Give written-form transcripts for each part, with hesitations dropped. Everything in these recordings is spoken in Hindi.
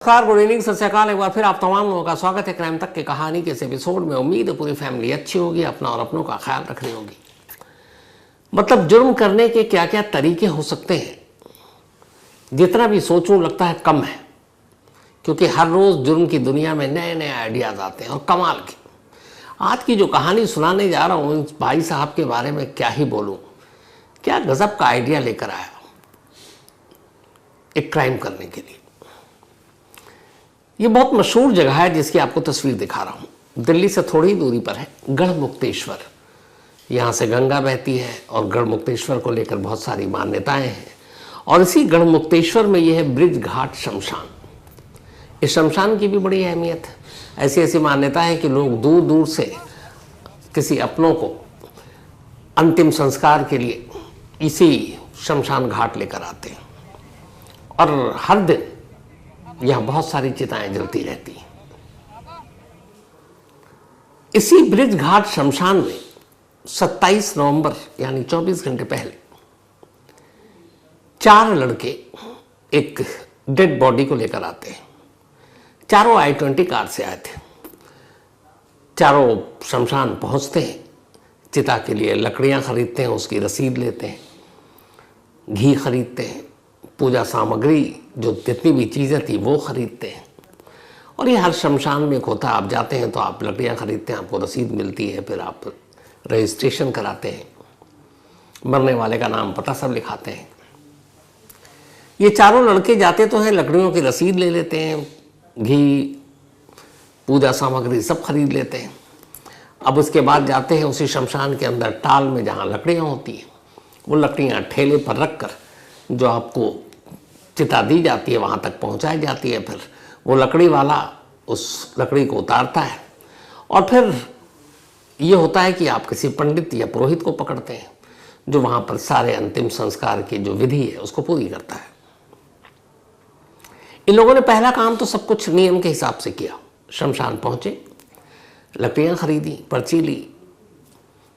नमस्कार, गुड इवनिंग, सत श्री अकाल। एक बार फिर आप तमाम लोगों का स्वागत है क्राइम तक की कहानी के इस एपिसोड में। उम्मीद है पूरी फैमिली अच्छी होगी, अपना और अपनों का ख्याल रख रही होगी। मतलब जुर्म करने के क्या क्या तरीके हो सकते हैं, जितना भी सोचूं लगता है कम है, क्योंकि हर रोज जुर्म की दुनिया में नए नए आइडियाज आते हैं और कमाल के। आज की जो कहानी सुनाने जा रहा हूं, इस भाई साहब के बारे में क्या ही बोलूं, क्या गजब का आइडिया लेकर आया एक क्राइम करने के लिए। ये बहुत मशहूर जगह है जिसकी आपको तस्वीर दिखा रहा हूँ। दिल्ली से थोड़ी दूरी पर है गढ़मुक्तेश्वर। यहाँ से गंगा बहती है और गढ़मुक्तेश्वर को लेकर बहुत सारी मान्यताएं हैं। और इसी गढ़मुक्तेश्वर में यह है ब्रिज घाट शमशान। इस शमशान की भी बड़ी अहमियत है। ऐसी ऐसी मान्यता है कि लोग दूर दूर से किसी अपनों को अंतिम संस्कार के लिए इसी शमशान घाट लेकर आते हैं और हर दिन यहां बहुत सारी चिताएं जलती रहती हैं। इसी ब्रिज घाट शमशान में 27 नवंबर यानी 24 घंटे पहले 4 लड़के एक डेड बॉडी को लेकर आते हैं। चारों i20 कार से आए थे। चारों शमशान पहुंचते हैं, चिता के लिए लकड़ियां खरीदते हैं, उसकी रसीद लेते हैं, घी खरीदते हैं, पूजा सामग्री जो जितनी भी चीज़ें थी वो खरीदते हैं। और ये हर शमशान में होता है। आप जाते हैं तो आप लकड़ियाँ खरीदते हैं, आपको रसीद मिलती है, फिर आप रजिस्ट्रेशन कराते हैं, मरने वाले का नाम पता सब लिखाते हैं। ये चारों लड़के जाते तो हैं, लकड़ियों की रसीद ले लेते हैं, घी पूजा सामग्री सब खरीद लेते हैं। अब उसके बाद जाते हैं उसी शमशान के अंदर टाल में जहाँ लकड़ियाँ होती हैं, वो लकड़ियाँ ठेले पर रख कर जो आपको चिता दी जाती है वहाँ तक पहुँचाई जाती है। फिर वो लकड़ी वाला उस लकड़ी को उतारता है और फिर ये होता है कि आप किसी पंडित या पुरोहित को पकड़ते हैं जो वहाँ पर सारे अंतिम संस्कार की जो विधि है उसको पूरी करता है। इन लोगों ने पहला काम तो सब कुछ नियम के हिसाब से किया। शमशान पहुँचे, लकड़ियाँ खरीदी, पर्ची ली,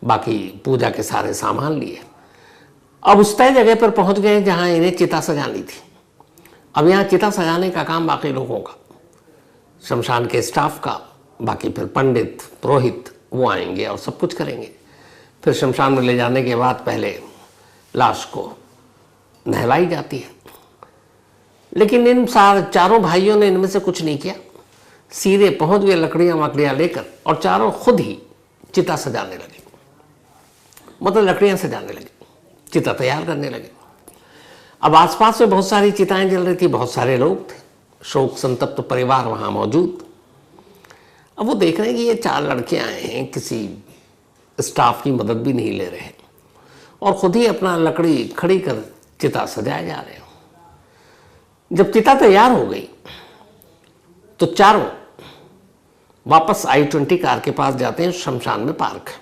बाकी पूजा के सारे सामान लिए। अब उस तय जगह पर पहुँच गए जहाँ इन्हें चिता सजानी थी। अब यहाँ चिता सजाने का काम बाकी लोगों का, शमशान के स्टाफ का, बाकी फिर पंडित पुरोहित वो आएंगे और सब कुछ करेंगे। फिर शमशान में ले जाने के बाद पहले लाश को नहलाई जाती है। लेकिन इन चारों भाइयों ने इनमें से कुछ नहीं किया, सीधे पहुंच गए लकड़ियाँ वकड़ियाँ लेकर और चारों खुद ही चिता सजाने लगे। मतलब लकड़ियाँ सजाने लगे, चिता तैयार करने लगे। अब आसपास में बहुत सारी चिताएं जल रही थी, बहुत सारे लोग थे, शोक संतप्त परिवार वहाँ मौजूद। अब वो देख रहे हैं कि ये 4 लड़के आए हैं, किसी स्टाफ की मदद भी नहीं ले रहे और खुद ही अपना लकड़ी खड़ी कर चिता सजाए जा रहे हैं। जब चिता तैयार हो गई तो चारों वापस i20 कार के पास जाते हैं। शमशान में पार्क है।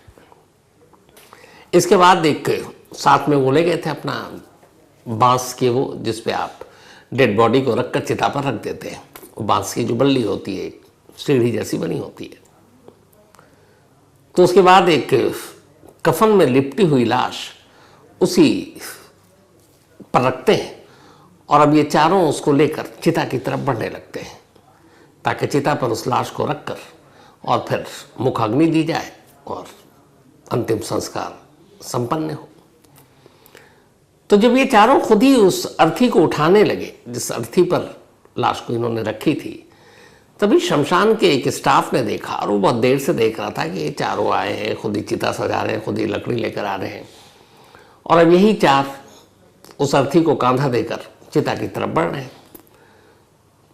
इसके बाद एक साथ में वो ले गए थे अपना बांस के वो जिस पे आप डेड बॉडी को रखकर चिता पर रख देते हैं। वो बांस की जो बल्ली होती है, सीढ़ी जैसी बनी होती है। तो उसके बाद एक कफन में लिपटी हुई लाश उसी पर रखते हैं और अब ये चारों उसको लेकर चिता की तरफ बढ़ने लगते हैं ताकि चिता पर उस लाश को रखकर और फिर मुखाग्नि दी जाए और अंतिम संस्कार संपन्न हो। तो जब ये चारों खुद ही उस अर्थी को उठाने लगे जिस अर्थी पर लाश को इन्होंने रखी थी, तभी शमशान के एक स्टाफ ने देखा और वो बहुत देर से देख रहा था कि ये चारों आए हैं, खुद ही चिता सजा रहे हैं, खुद ही लकड़ी लेकर आ रहे हैं और अब यही 4 उस अर्थी को कांधा देकर चिता की तरफ बढ़ रहे हैं।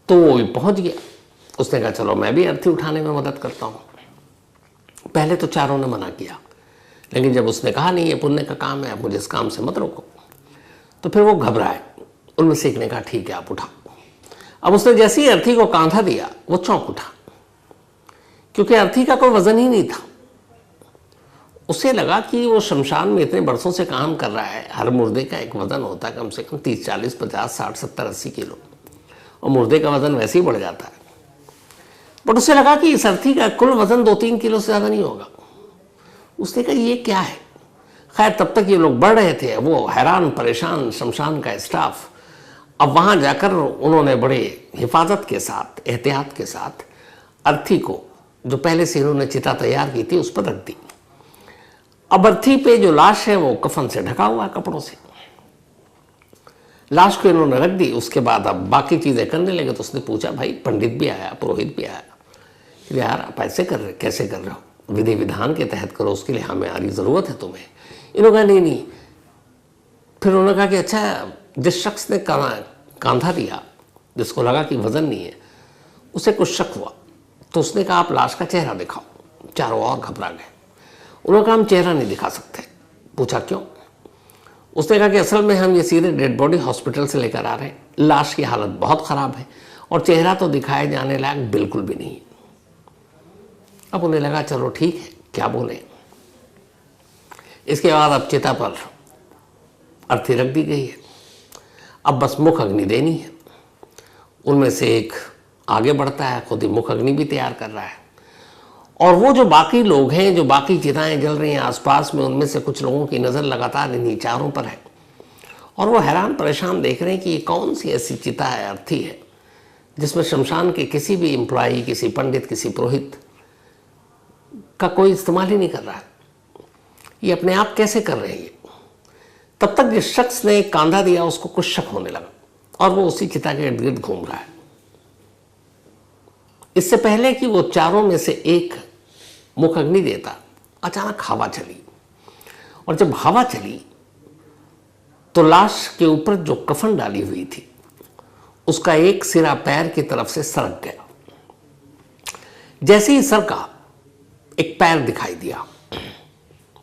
तो वो भी पहुंच गया। उसने कहा चलो मैं भी अर्थी उठाने में मदद करता हूँ। पहले तो चारों ने मना किया, लेकिन जब उसने कहा नहीं ये पुण्य का काम है, आप मुझे इस काम से मत रोको, तो फिर वो घबराए। उनमें से एक ने कहा ठीक है आप उठाओ। अब उसने जैसे ही अर्थी को कांधा दिया वो चौंक उठा, क्योंकि अर्थी का कोई वजन ही नहीं था। उसे लगा कि वो शमशान में इतने बरसों से काम कर रहा है, हर मुर्दे का एक वजन होता है कम से कम 30, 40, 50, 60, 70, 80 किलो, और मुर्दे का वजन वैसे ही बढ़ जाता है। बट उसे लगा कि इस अर्थी का कुल वजन 2-3 किलो से ज़्यादा नहीं होगा। उसने कहा ये क्या है। खैर तब तक ये लोग बढ़ रहे थे, वो हैरान परेशान, शमशान का स्टाफ अब वहां जाकर उन्होंने बड़े हिफाजत के साथ, एहतियात के साथ अर्थी को, जो पहले से इन्होंने चिता तैयार की थी, उस पर रख दी। अब अर्थी पे जो लाश है वो कफन से ढका हुआ है, कपड़ों से। लाश को इन्होंने रख दी। उसके बाद अब बाकी चीजें करने लगे। तो उसने पूछा, भाई पंडित भी आया, पुरोहित भी आया, यार आप ऐसे कर रहे, कैसे कर रहे हो? विधि विधान के तहत करो, उसके लिए हमारी जरूरत है तुम्हें। इन्होंने कहा नहीं। फिर उन्होंने कहा कि अच्छा, जिस शख्स ने कांधा दिया, जिसको लगा कि वजन नहीं है, उसे कुछ शक हुआ, तो उसने कहा आप लाश का चेहरा दिखाओ। चारों और घबरा गए। उन्होंने कहा हम चेहरा नहीं दिखा सकते। पूछा क्यों? उसने कहा कि असल में हम ये सीधे डेड बॉडी हॉस्पिटल से लेकर आ रहे हैं, लाश की हालत बहुत ख़राब है और चेहरा तो दिखाए जाने लायक बिल्कुल भी नहीं। अब उन्हें लगा चलो ठीक है, क्या बोले। इसके बाद अब चिता पर अर्थी रख दी गई है। अब बस मुख अग्नि देनी है। उनमें से एक आगे बढ़ता है, खुद ही मुख अग्नि भी तैयार कर रहा है। और वो जो बाकी लोग हैं, जो बाकी चिताएं जल रही हैं आसपास में, उनमें से कुछ लोगों की नज़र लगातार इन्हीं चारों पर है। और वो हैरान परेशान देख रहे हैं कि ये कौन सी ऐसी चिता है, अर्थी है, जिसमें शमशान के किसी भी एम्प्लॉई, किसी पंडित, किसी पुरोहित का कोई इस्तेमाल ही नहीं कर रहा है। ये अपने आप कैसे कर रहे हैं ये? तब तक जिस शख्स ने कांधा दिया उसको कुछ शक होने लगा और वो उसी चिता के इर्द गिर्द घूम रहा है। इससे पहले कि वो चारों में से एक मुख अग्नि देता, अचानक हवा चली। और जब हवा चली तो लाश के ऊपर जो कफन डाली हुई थी, उसका एक सिरा पैर की तरफ से सरक गया। जैसे ही सरका, एक पैर दिखाई दिया।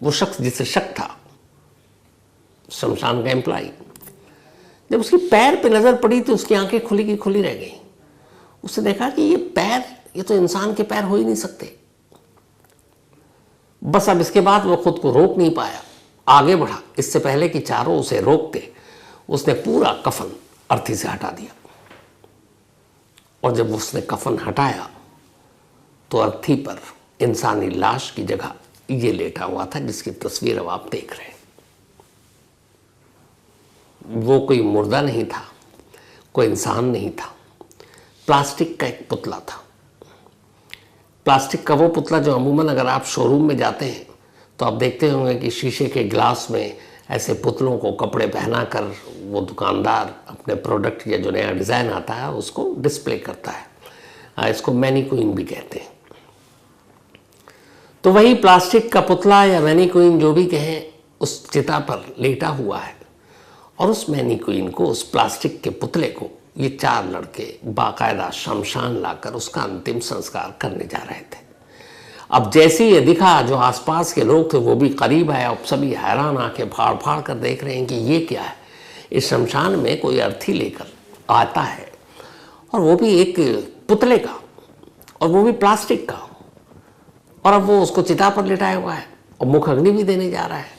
वो शख्स जिसे शक था, शमशान का एम्प्लॉई, जब उसकी पैर पे नजर पड़ी तो उसकी आंखें खुली की खुली रह गई। उसने देखा कि ये पैर, ये तो इंसान के पैर हो ही नहीं सकते। बस अब इसके बाद वो खुद को रोक नहीं पाया, आगे बढ़ा। इससे पहले कि चारों उसे रोकते, उसने पूरा कफन अर्थी से हटा दिया। और जब उसने कफन हटाया तो अर्थी पर इंसानी लाश की जगह ये लेटा हुआ था, जिसकी तस्वीर अब आप देख रहे हैं। वो कोई मुर्दा नहीं था, कोई इंसान नहीं था, प्लास्टिक का एक पुतला था। प्लास्टिक का वो पुतला जो अमूमन अगर आप शोरूम में जाते हैं तो आप देखते होंगे कि शीशे के ग्लास में ऐसे पुतलों को कपड़े पहनाकर वो दुकानदार अपने प्रोडक्ट या जो नया डिज़ाइन आता है उसको डिस्प्ले करता है। इसको मैनीक्वीन भी कहते हैं। तो वही प्लास्टिक का पुतला या मैनीक्वीन जो भी कहें, उस चिता पर लेटा हुआ है। और उस मैनीक्वीन को, उस प्लास्टिक के पुतले को, ये चार लड़के बाकायदा शमशान लाकर उसका अंतिम संस्कार करने जा रहे थे। अब जैसे ये दिखा, जो आसपास के लोग थे वो भी करीब आए। अब सभी हैरान आके फाड़ फाड़ कर देख रहे हैं कि ये क्या है। इस शमशान में कोई अर्थी लेकर आता है, और वो भी एक पुतले का, और वो भी प्लास्टिक का। और अब वो उसको चिता पर लिटाया हुआ है और मुख अग्नि भी देने जा रहा है।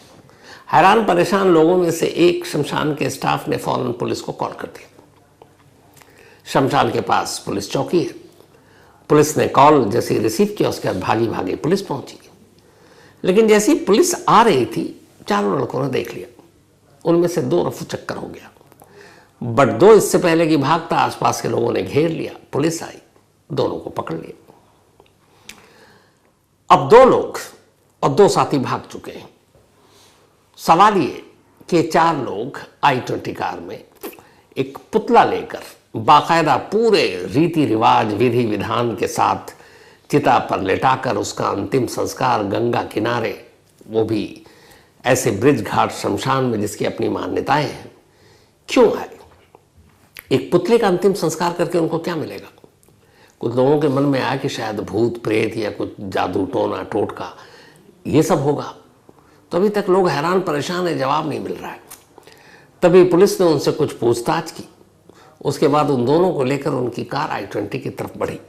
हैरान परेशान लोगों में से एक शमशान के स्टाफ ने फौरन पुलिस को कॉल कर दिया। शमशान के पास पुलिस चौकी है। पुलिस ने कॉल जैसे रिसीव किया, उसके बाद भागी भागी पुलिस पहुंची। लेकिन जैसी पुलिस आ रही थी, चारों लड़कों ने देख लिया। उनमें से दो रफू चक्कर हो गया, बट दो इससे पहले कि भागता, आसपास के लोगों ने घेर लिया। पुलिस आई, दोनों को पकड़ लिया। अब दो लोग और दो साथी भाग चुके हैं। सवाल ये कि चार लोग i20 कार में एक पुतला लेकर बाकायदा पूरे रीति रिवाज, विधि विधान के साथ चिता पर लेटाकर उसका अंतिम संस्कार गंगा किनारे, वो भी ऐसे ब्रिज घाट शमशान में जिसकी अपनी मान्यताएं हैं, क्यों आए? एक पुतले का अंतिम संस्कार करके उनको क्या मिलेगा? कुछ लोगों के मन में आया कि शायद भूत प्रेत या कुछ जादू टोना टोटका ये सब होगा। तो अभी तक लोग हैरान परेशान है, जवाब नहीं मिल रहा है। तभी पुलिस ने उनसे कुछ पूछताछ की। उसके बाद उन दोनों को लेकर उनकी कार i20 की तरफ बढ़ी।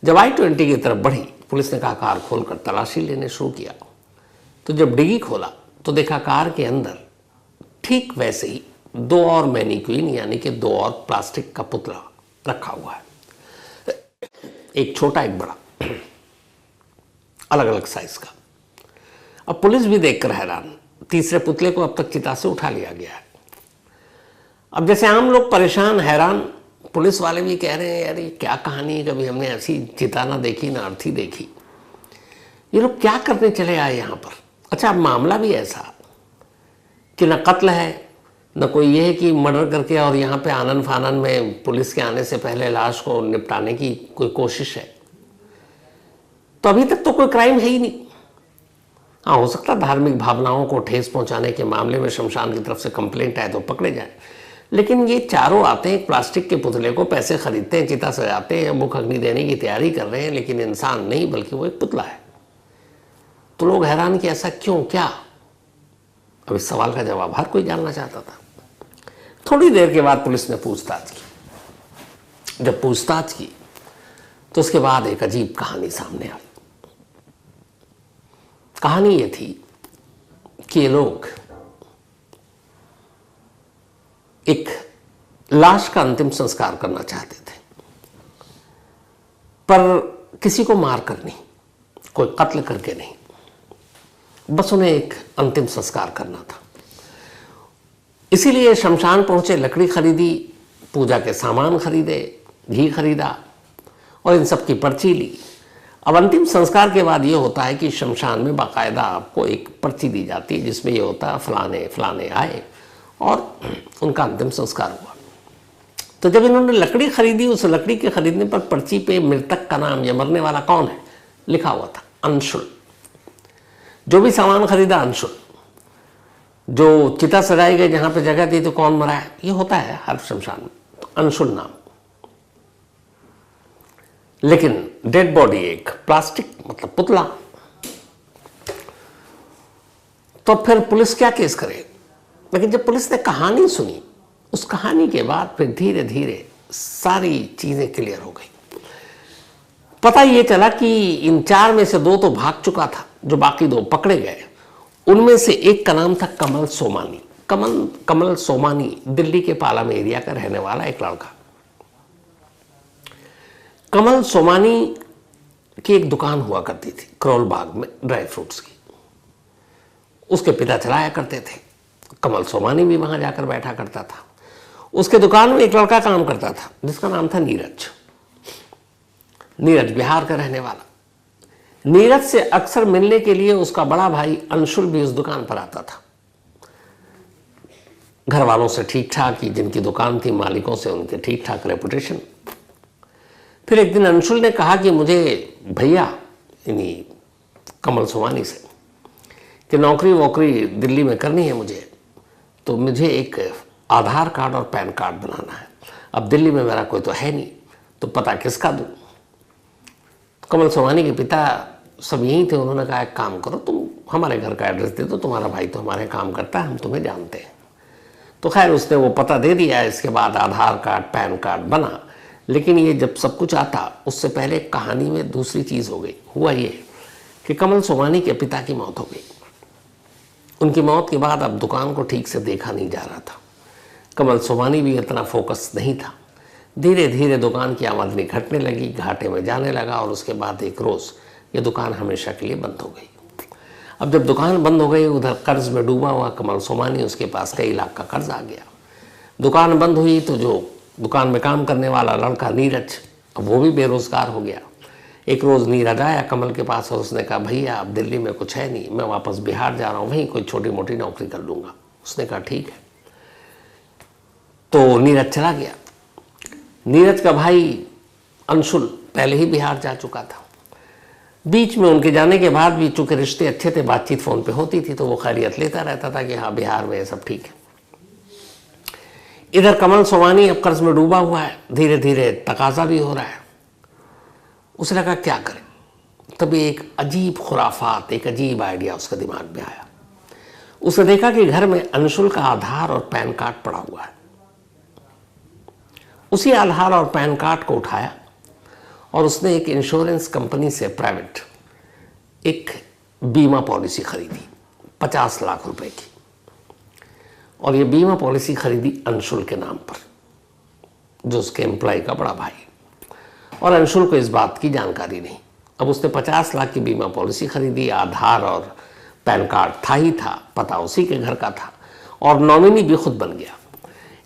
जब i20 की तरफ बढ़ी, पुलिस ने कहा कार खोलकर तलाशी लेने शुरू किया। तो जब डिग्गी खोला तो देखा कार के अंदर ठीक वैसे ही दो और मैनीक्वीन, यानी कि दो और प्लास्टिक का पुतला रखा हुआ है, एक छोटा एक बड़ा, अलग अलग साइज का। अब पुलिस भी देखकर हैरान। तीसरे पुतले को अब तक चिता से उठा लिया गया है। अब जैसे आम लोग परेशान हैरान, पुलिस वाले भी कह रहे हैं यार ये क्या कहानी है, कभी हमने ऐसी चिता ना देखी ना अर्थी देखी, ये लोग क्या करने चले आए यहाँ पर। अच्छा, अब मामला भी ऐसा कि न कत्ल है न कोई ये है कि मर्डर करके और यहाँ पे आनन फानन में पुलिस के आने से पहले लाश को निपटाने की कोई कोशिश है। तो अभी तक तो कोई क्राइम है ही नहीं। हाँ, हो सकता है धार्मिक भावनाओं को ठेस पहुंचाने के मामले में शमशान की तरफ से कंप्लेंट आए तो पकड़े जाए, लेकिन ये चारों आते हैं प्लास्टिक के पुतले को, पैसे खरीदते हैं, चिता सजाते हैं, मुख अग्नि देने की तैयारी कर रहे हैं, लेकिन इंसान नहीं बल्कि वो एक पुतला है। तो लोग हैरान कि ऐसा क्यों, क्या? अब इस सवाल का जवाब हर कोई जानना चाहता था। थोड़ी देर के बाद पुलिस ने पूछताछ की। जब पूछताछ की तो उसके बाद एक अजीब कहानी सामने आई। कहानी ये थी कि ये लोग एक लाश का अंतिम संस्कार करना चाहते थे, पर किसी को मार कर नहीं, कोई कत्ल करके नहीं, बस उन्हें एक अंतिम संस्कार करना था। इसीलिए शमशान पहुंचे, लकड़ी खरीदी, पूजा के सामान खरीदे, घी खरीदा और इन सब की पर्ची ली। अब अंतिम संस्कार के बाद ये होता है कि शमशान में बाकायदा आपको एक पर्ची दी जाती है जिसमें ये होता है फलाने फलाने आए और उनका अंतिम संस्कार हुआ। तो जब इन्होंने लकड़ी खरीदी, उस लकड़ी के खरीदने पर पर्ची पे मृतक का नाम या मरने वाला कौन है लिखा हुआ था, अंशुल। जो भी सामान खरीदा अंशुल, जो चिता सजाई गई जहां पे जगह दी तो कौन मरा है ये होता है हर शमशान में, तो अंशुल नाम। लेकिन डेड बॉडी एक प्लास्टिक, मतलब पुतला। तो फिर पुलिस क्या केस करे? लेकिन जब पुलिस ने कहानी सुनी, उस कहानी के बाद फिर धीरे धीरे सारी चीजें क्लियर हो गई। पता ये चला कि इन 4 में से 2 तो भाग चुका था, जो बाकी 2 पकड़े गए उनमें से एक का नाम था कमल सोमानी। कमल सोमानी दिल्ली के पालम एरिया का रहने वाला एक लड़का। कमल सोमानी की एक दुकान हुआ करती थी करोल बाग में ड्राई फ्रूट्स की, उसके पिता चलाया करते थे। कमल सोमानी भी वहां जाकर बैठा करता था। उसके दुकान में एक लड़का काम करता था जिसका नाम था नीरज। नीरज बिहार का रहने वाला। नीरज से अक्सर मिलने के लिए उसका बड़ा भाई अंशुल भी उस दुकान पर आता था। घर वालों से ठीक ठाक ही, जिनकी दुकान थी मालिकों से उनके ठीक ठाक रेपुटेशन। फिर एक दिन अंशुल ने कहा कि मुझे भैया यानी कमल सोमानी से कि नौकरी वोकरी दिल्ली में करनी है मुझे, तो मुझे एक आधार कार्ड और पैन कार्ड बनाना है। अब दिल्ली में मेरा कोई तो है नहीं, तो पता किसका दूं? कमल सोमानी के पिता सब यहीं थे। उन्होंने कहा एक काम करो, तुम हमारे घर का एड्रेस दे दो, तुम्हारा भाई तो हमारे काम करता है, हम तुम्हें जानते हैं। तो खैर उसने वो पता दे दिया। इसके बाद आधार कार्ड पैन कार्ड बना। लेकिन ये जब सब कुछ आता, उससे पहले कहानी में दूसरी चीज़ हो गई। हुआ ये कि कमल सोमानी के पिता की मौत हो गई। उनकी मौत के बाद अब दुकान को ठीक से देखा नहीं जा रहा था। कमल सोमानी भी इतना फोकस नहीं था। धीरे धीरे दुकान की आमदनी घटने लगी, घाटे में जाने लगा और उसके बाद एक रोज़ ये दुकान हमेशा के लिए बंद हो गई। अब जब दुकान बंद हो गई, उधर कर्ज में डूबा हुआ कमल सोमानी, उसके पास कई लाख का कर्ज आ गया। दुकान बंद हुई तो जो दुकान में काम करने वाला लड़का नीरज, अब वो भी बेरोजगार हो गया। एक रोज़ नीरज आया कमल के पास और उसने कहा भैया अब दिल्ली में कुछ है नहीं, मैं वापस बिहार जा रहा हूँ, वहीं कोई छोटी मोटी नौकरी कर लूँगा। उसने कहा ठीक है। तो नीरज चला गया। नीरज का भाई अंशुल पहले ही बिहार जा चुका था। बीच में उनके जाने के बाद भी चूंकि रिश्ते अच्छे थे, बातचीत फ़ोन पे होती थी, तो वो खैरियत लेता रहता था कि हाँ बिहार में सब ठीक है। इधर कमल सोमानी अब कर्ज में डूबा हुआ है, धीरे धीरे तकाजा भी हो रहा है। उसने लगा क्या करें, तभी एक अजीब खुराफात, एक अजीब आइडिया उसके दिमाग में आया। उसने देखा कि घर में अंशुल का आधार और पैन कार्ड पड़ा हुआ है। उसी आधार और पैन कार्ड को उठाया और उसने एक इंश्योरेंस कंपनी से प्राइवेट एक बीमा पॉलिसी खरीदी 50 लाख रुपए की, और ये बीमा पॉलिसी खरीदी अंशुल के नाम पर, जो उसके एम्प्लॉय का बड़ा भाई। और अंशुल को इस बात की जानकारी नहीं। अब उसने 50 लाख की बीमा पॉलिसी खरीदी, आधार और पैन कार्ड था ही था, पता उसी के घर का था, और नॉमिनी भी खुद बन गया।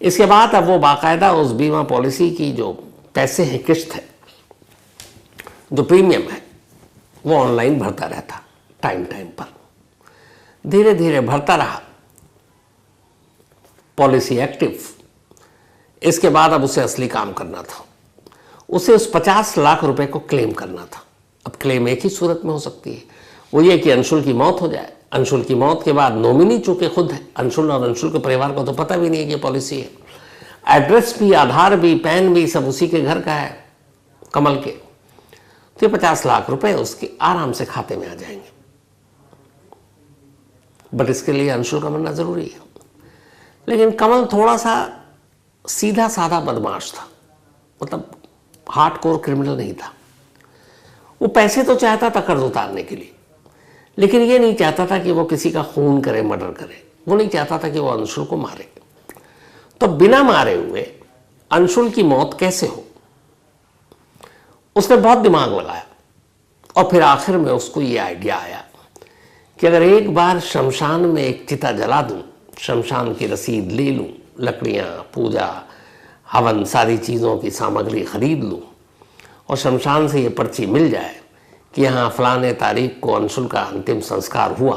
इसके बाद अब वो बाकायदा उस बीमा पॉलिसी की जो पैसे हैं, किस्त है, जो प्रीमियम है, वो ऑनलाइन भरता रहता टाइम टाइम पर। धीरे धीरे भरता रहा, पॉलिसी एक्टिव। इसके बाद अब उसे असली काम करना था, उसे उस 50 लाख रुपए को क्लेम करना था। अब क्लेम एक ही सूरत में हो सकती है, वो ये कि अंशुल की मौत हो जाए। अंशुल की मौत के बाद नॉमिनी चूंकि खुद है, अंशुल और अंशुल के परिवार को तो पता भी नहीं है कि पॉलिसी है। एड्रेस भी, आधार भी, पैन भी सब उसी के घर का है, कमल के। तो ये 50 लाख रुपए उसके आराम से खाते में आ जाएंगे। बट इसके लिए अंशुल का मरना जरूरी है। लेकिन कमल थोड़ा सा सीधा साधा बदमाश था, मतलब हार्डकोर क्रिमिनल नहीं था। वो पैसे तो चाहता था कर्ज उतारने के लिए, लेकिन ये नहीं चाहता था कि वो किसी का खून करे, मर्डर करे। वो नहीं चाहता था कि वो अंशुल को मारे। तो बिना मारे हुए अंशुल की मौत कैसे हो, उसने बहुत दिमाग लगाया। और फिर आखिर में उसको ये आइडिया आया कि अगर एक बार शमशान में एक चिता जला दूं, शमशान की रसीद ले लूं, लकड़ियां, पूजा, हवन, सारी चीज़ों की सामग्री खरीद लूं, और शमशान से ये पर्ची मिल जाए कि यहाँ फलाने तारीख को अंशुल का अंतिम संस्कार हुआ,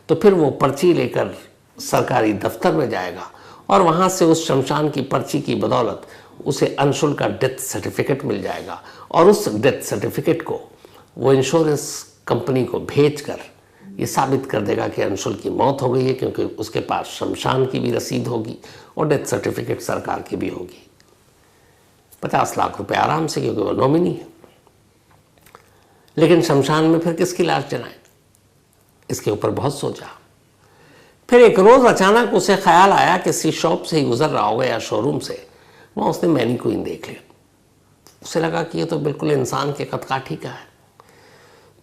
तो फिर वो पर्ची लेकर सरकारी दफ्तर में जाएगा और वहाँ से उस शमशान की पर्ची की बदौलत उसे अंशुल का डेथ सर्टिफिकेट मिल जाएगा। और उस डेथ सर्टिफिकेट को वो इंश्योरेंस कंपनी को भेजकर ये साबित कर देगा कि अंशुल की मौत हो गई है, क्योंकि उसके पास शमशान की भी रसीद होगी और डेथ सर्टिफिकेट सरकार की भी होगी। 50 लाख रुपए आराम से, क्योंकि वो नॉमिनी है। लेकिन शमशान में फिर किसकी लाश जलाएं, इसके ऊपर बहुत सोचा। फिर एक रोज अचानक उसे ख्याल आया, किसी शॉप से ही गुजर रहा होगा या शोरूम से, वहाँ उसने मैनीक्वीन देख लिया। उसे लगा कि ये तो बिल्कुल इंसान के कदकाठी का है।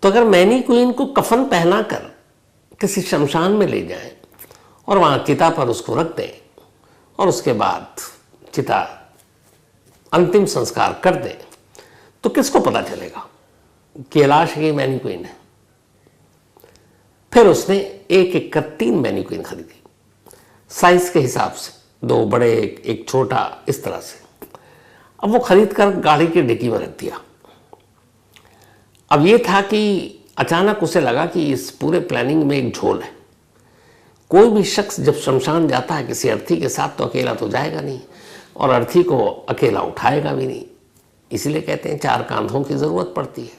तो अगर मैनीक्वीन को कफन पहना कर किसी शमशान में ले जाएं और वहाँ चिता पर उसको रख दें और उसके बाद चिता अंतिम संस्कार कर दें, तो किसको पता चलेगा कि लाश की मैनीक्वीन है। फिर उसने एक एक कर 3 मैनीक्वीन खरीदी, साइज के हिसाब से, 2 बड़े एक छोटा, इस तरह से। अब वो खरीद कर गाड़ी की डिक्की में रख दिया। अब ये था कि अचानक उसे लगा कि इस पूरे प्लानिंग में एक झोल है। कोई भी शख्स जब शमशान जाता है किसी अर्थी के साथ, तो अकेला तो जाएगा नहीं, और अर्थी को अकेला उठाएगा भी नहीं। इसलिए कहते हैं 4 कांधों की ज़रूरत पड़ती है।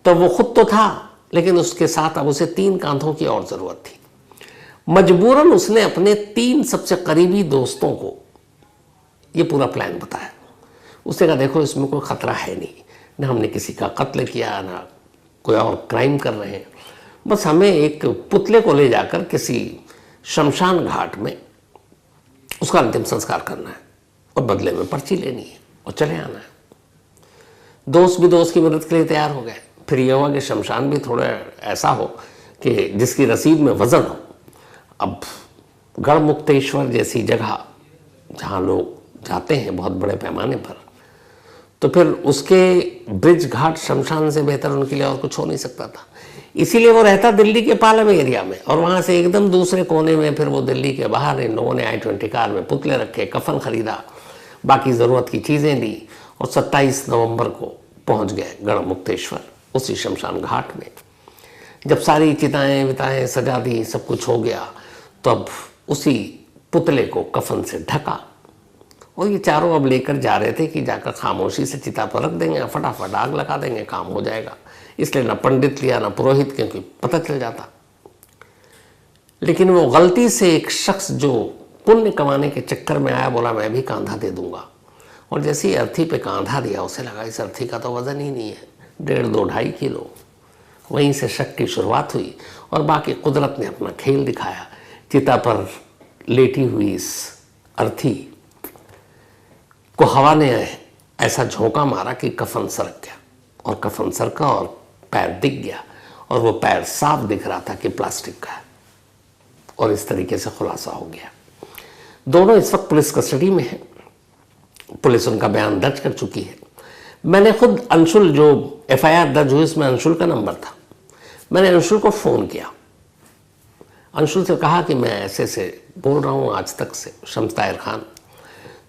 तो वो खुद तो था, लेकिन उसके साथ अब उसे 3 कांधों की और ज़रूरत थी। मजबूरन उसने अपने 3 सबसे करीबी दोस्तों को ये पूरा प्लान बताया। उसने कहा, देखो इसमें कोई ख़तरा है नहीं, ना हमने किसी का कत्ल किया, ना कोई और क्राइम कर रहे हैं। बस हमें एक पुतले को ले जाकर किसी शमशान घाट में उसका अंतिम संस्कार करना है और बदले में पर्ची लेनी है और चले आना है। दोस्त भी दोस्त की मदद के लिए तैयार हो गए। फिर यह हुआ कि शमशान भी थोड़ा ऐसा हो कि जिसकी रसीद में वज़न हो। अब गढ़मुक्तेश्वर जैसी जगह जहाँ लोग जाते हैं बहुत बड़े पैमाने पर, तो फिर उसके ब्रिज घाट शमशान से बेहतर उनके लिए और कुछ हो नहीं सकता था। इसीलिए वो रहता दिल्ली के पालम एरिया में, और वहाँ से एकदम दूसरे कोने में फिर वो दिल्ली के बाहर इन लोगों ने I-20 कार में पुतले रखे, कफन खरीदा, बाकी ज़रूरत की चीज़ें ली, और 27 नवंबर को पहुँच गए गढ़मुक्तेश्वर, उसी शमशान घाट में। जब सारी चिताएँ विताएँ सजा दी, सब कुछ हो गया, तो अब उसी पुतले को कफन से ढका, और ये चारों अब लेकर जा रहे थे कि जाकर खामोशी से चिता पर रख देंगे, फटाफट आग लगा देंगे, काम हो जाएगा। इसलिए ना पंडित लिया ना पुरोहित, क्योंकि पता चल जाता। लेकिन वो गलती से एक शख्स जो पुण्य कमाने के चक्कर में आया, बोला मैं भी कांधा दे दूंगा, और जैसे ही अर्थी पे कांधा दिया, उसे लगा इस अर्थी का तो वजन ही नहीं है, 1.5-2.5 किलो। वहीं से शक की शुरुआत हुई, और बाकी कुदरत ने अपना खेल दिखाया। चिता पर लेटी हुई इस अर्थी को हवा ने ऐसा झोंका मारा कि कफन सरक गया, और कफन सरका और पैर दिख गया, और वो पैर साफ दिख रहा था कि प्लास्टिक का है। और इस तरीके से खुलासा हो गया। दोनों इस वक्त पुलिस कस्टडी में है, पुलिस उनका बयान दर्ज कर चुकी है। मैंने खुद अंशुल, जो FIR दर्ज हुई इसमें अंशुल का नंबर था, मैंने अंशुल को फ़ोन किया। अंशुल से कहा कि मैं ऐसे से बोल रहा हूँ आज तक से, शम्स ताहिर खान,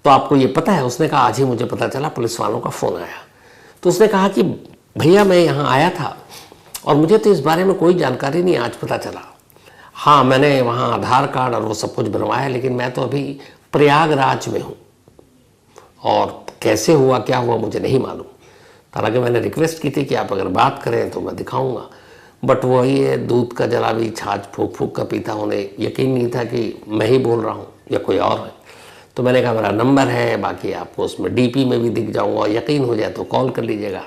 तो आपको ये पता है? उसने कहा आज ही मुझे पता चला, पुलिस वालों का फ़ोन आया। तो उसने कहा कि भैया मैं यहाँ आया था और मुझे तो इस बारे में कोई जानकारी नहीं, आज पता चला। हाँ, मैंने वहाँ आधार कार्ड और वो सब कुछ बनवाया, लेकिन मैं तो अभी प्रयागराज में हूँ और कैसे हुआ क्या हुआ मुझे नहीं मालूम। हालांकि मैंने रिक्वेस्ट की थी कि आप अगर बात करें तो मैं दिखाऊंगा, बट वही है, दूध का जला भी छाछ फूक फूक का पीता, उन्हें यकीन नहीं था कि मैं ही बोल रहा हूँ या कोई और है। तो मैंने कहा मेरा नंबर है, बाकी आपको उसमें डीपी में भी दिख जाऊँगा, यकीन हो जाए तो कॉल कर लीजिएगा।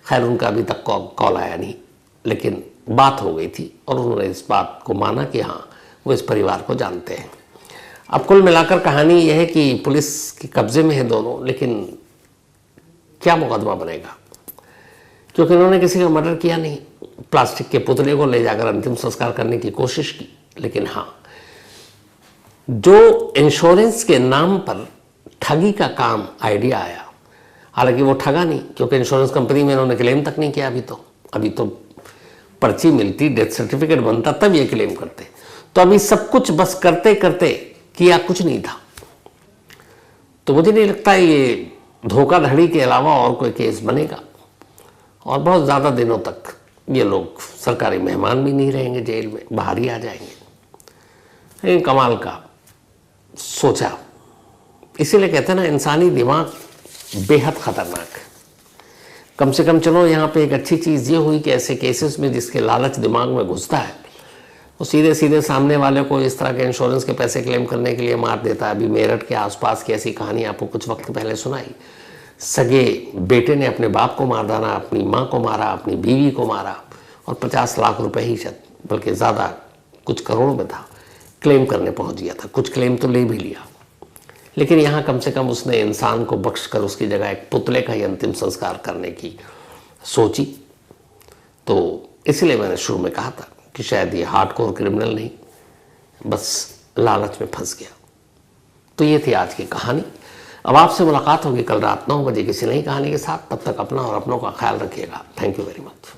खैर उनका अभी तक कॉल आया नहीं, लेकिन बात हो गई थी और उन्होंने इस बात को माना कि हाँ वो इस परिवार को जानते हैं। अब कुल मिलाकर कहानी यह है कि पुलिस के कब्जे में है दोनों, लेकिन क्या मुकदमा बनेगा, क्योंकि उन्होंने किसी का मर्डर किया नहीं। प्लास्टिक के पुतले को ले जाकर अंतिम संस्कार करने की कोशिश की, लेकिन हाँ जो इंश्योरेंस के नाम पर ठगी का काम आइडिया आया, हालांकि वो ठगा नहीं, क्योंकि इंश्योरेंस कंपनी में इन्होंने क्लेम तक नहीं किया। अभी तो पर्ची मिलती, डेथ सर्टिफिकेट बनता, तब ये क्लेम करते। तो अभी सब कुछ बस करते करते किया कुछ नहीं था। तो मुझे नहीं लगता ये धोखाधड़ी के अलावा और कोई केस बनेगा और बहुत ज़्यादा दिनों तक ये लोग सरकारी मेहमान भी नहीं रहेंगे जेल में, बाहर ही आ जाएंगे। लेकिन कमाल का सोचा, इसीलिए कहते हैं ना इंसानी दिमाग बेहद खतरनाक है। कम से कम चलो यहाँ पे एक अच्छी चीज़ ये हुई कि ऐसे केसेस में जिसके लालच दिमाग में घुसता है वो सीधे सीधे सामने वाले को इस तरह के इंश्योरेंस के पैसे क्लेम करने के लिए मार देता है। अभी मेरठ के आसपास की ऐसी कहानी आपको कुछ वक्त पहले सुनाई, सगे बेटे ने अपने बाप को मार डाला, अपनी माँ को मारा, अपनी बीवी को मारा और 50 लाख रुपए ही शायद, बल्कि ज़्यादा, कुछ करोड़ में था, क्लेम करने पहुँच गया था। कुछ क्लेम तो ले भी लिया, लेकिन यहाँ कम से कम उसने इंसान को बख्श कर उसकी जगह एक पुतले का ही अंतिम संस्कार करने की सोची। तो इसलिए मैंने शुरू में कहा था कि शायद ये हार्डकोर क्रिमिनल नहीं, बस लालच में फंस गया। तो ये थी आज की कहानी। अब आपसे मुलाकात होगी कल रात 9 बजे किसी नई कहानी के साथ। तब तक अपना और अपनों का ख्याल रखिएगा। Thank you very much.